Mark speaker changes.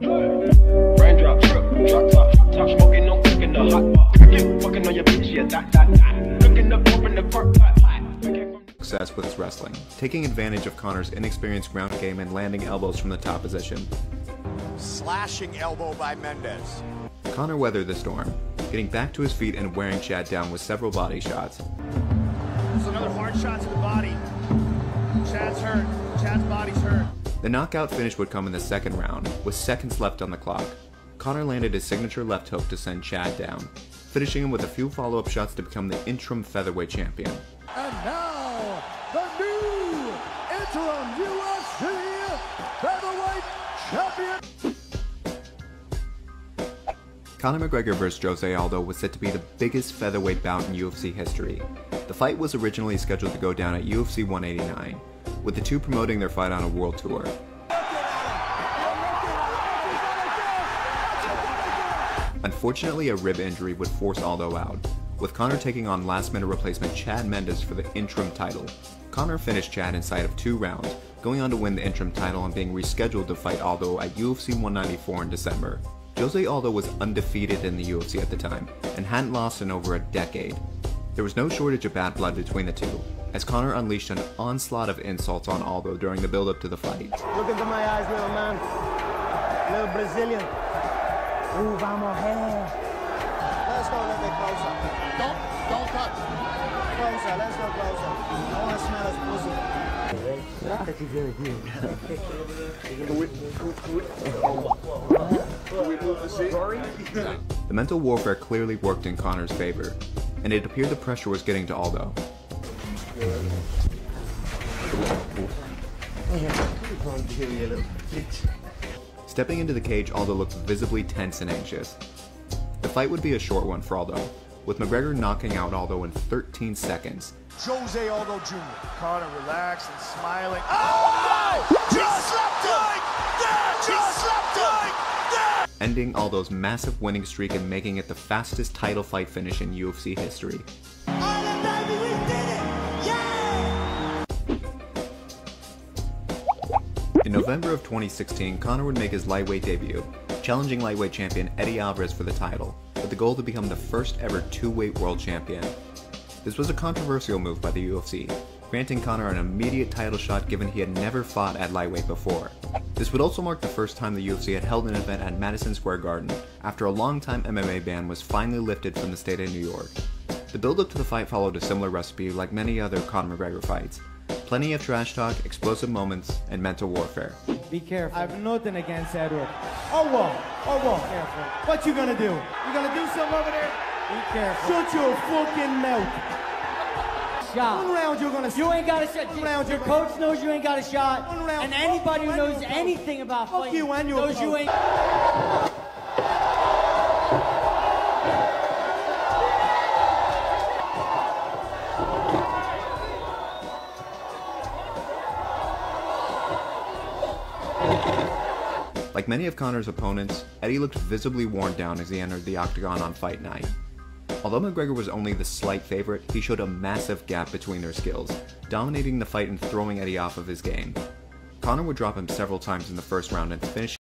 Speaker 1: Raindrop, drop top, smoking, no cooking the hot. Fucking on your bitch, yeah, that. Cooking up, open the park,
Speaker 2: success with his wrestling, taking advantage of Conor's inexperienced ground game and landing elbows from the top position.
Speaker 3: Slashing elbow by Mendez.
Speaker 2: Conor weathered the storm, getting back to his feet and wearing Chad down with several body shots.
Speaker 3: There's another hard shot to the body. Chad's hurt. Chad's body's hurt.
Speaker 2: The knockout finish would come in the second round, with seconds left on the clock. Conor landed his signature left hook to send Chad down, finishing him with a few follow-up shots to become the interim featherweight champion.
Speaker 4: And now, the new interim UFC featherweight champion!
Speaker 2: Conor McGregor vs. Jose Aldo was set to be the biggest featherweight bout in UFC history. The fight was originally scheduled to go down at UFC 189, with the two promoting their fight on a world tour. Unfortunately, a rib injury would force Aldo out, with Conor taking on last-minute replacement Chad Mendes for the interim title. Conor finished Chad inside of 2 rounds, going on to win the interim title and being rescheduled to fight Aldo at UFC 194 in December. Jose Aldo was undefeated in the UFC at the time, and hadn't lost in over a decade. There was no shortage of bad blood between the two, as Conor unleashed an onslaught of insults on Aldo during the build-up to the fight.
Speaker 5: Look into my eyes, little man. Little Brazilian. Ooh, vamos here. Let's go a little bit closer. Don't touch. Closer, let's go closer. I want to smell his pussy.
Speaker 2: The mental warfare clearly worked in Conor's favor, and it appeared the pressure was getting to Aldo. Stepping into the cage, Aldo looked visibly tense and anxious. The fight would be a short one for Aldo, with McGregor knocking out Aldo in 13 seconds.
Speaker 3: Jose Aldo Jr. Conor relaxed and smiling. Oh no! Just slept like that! Just slept like that!
Speaker 2: Ending Aldo's massive winning streak and making it the fastest title fight finish in UFC history.
Speaker 3: Ireland, baby, we did it! Yeah!
Speaker 2: In November of 2016, Conor would make his lightweight debut, challenging lightweight champion Eddie Alvarez for the title, with the goal to become the first ever two-weight world champion. This was a controversial move by the UFC, granting Conor an immediate title shot given he had never fought at lightweight before. This would also mark the first time the UFC had held an event at Madison Square Garden, after a long-time MMA ban was finally lifted from the state of New York. The build-up to the fight followed a similar recipe like many other Conor McGregor fights. Plenty of trash talk, explosive moments, and mental warfare.
Speaker 5: Be careful. I have nothing against Edward. Oh, whoa. Careful. What you gonna do? You gonna do something over there? Be careful. Shut your fucking mouth. Shot. 1 round you're gonna.
Speaker 6: You ain't got a shot.
Speaker 5: 1 round
Speaker 6: your coach knows you ain't got a shot.
Speaker 5: 1 round.
Speaker 6: And anybody who knows anything about
Speaker 5: fuck
Speaker 6: fighting
Speaker 5: you and your
Speaker 6: knows
Speaker 5: coach.
Speaker 6: you ain't.
Speaker 2: Like many of Conor's opponents, Eddie looked visibly worn down as he entered the octagon on fight night. Although McGregor was only the slight favorite, he showed a massive gap between their skills, dominating the fight and throwing Eddie off of his game. Conor would drop him several times in the first round and finish